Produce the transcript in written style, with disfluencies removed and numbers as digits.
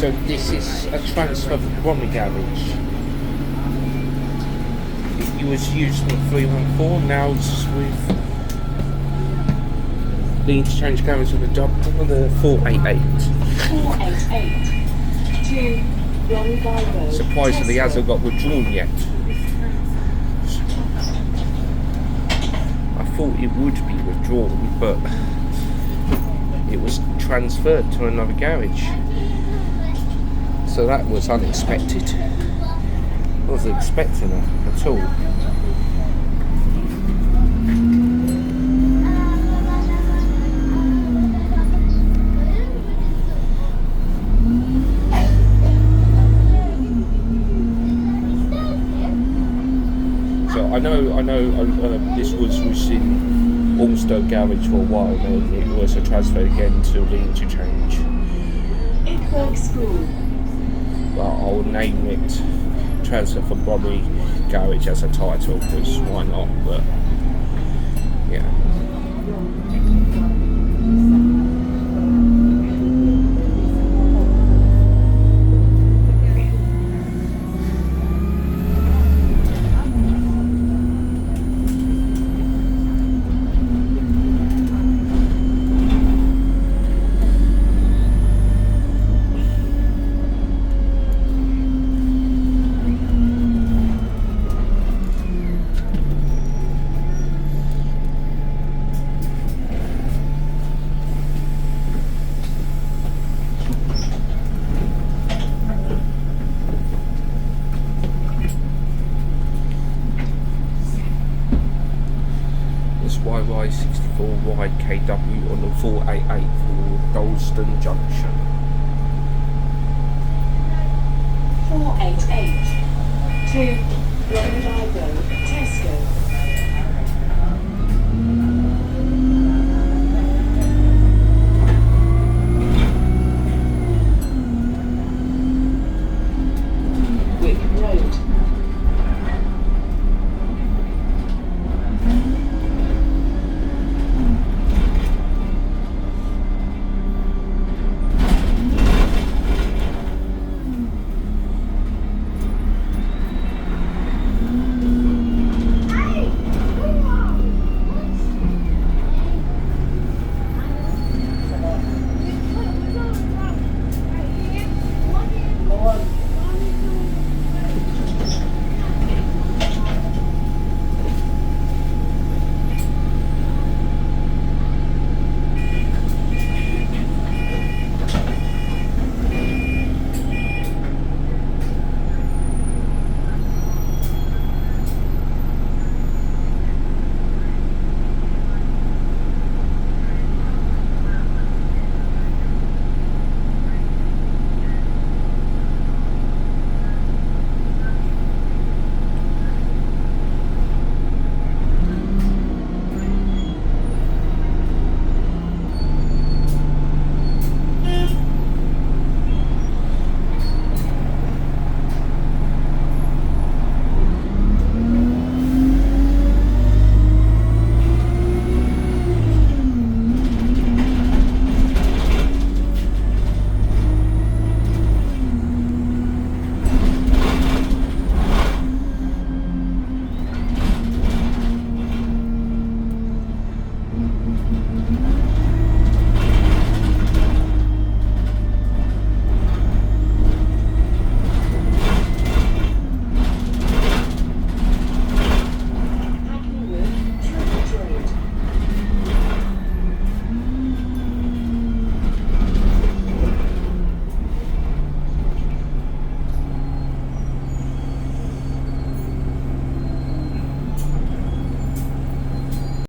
So this is a transfer from Bromley Garage. It was used for 314, now it's with Lea Interchange Garage with the 488. 488 to Long Road. Surprisingly, it hasn't got withdrawn yet. I thought it would be withdrawn, but it was transferred to another garage. So that was unexpected. I wasn't expecting it at all. So I know this was in Walthamstow Garage for a while, then it was a transfer again to Lea Interchange. School. But I'll name it Transfer from Bromley Garage as a title, because why not? But yeah. YY64 wide KW on the 488 for Dalston Junction. 488 to Long Road, Tesco.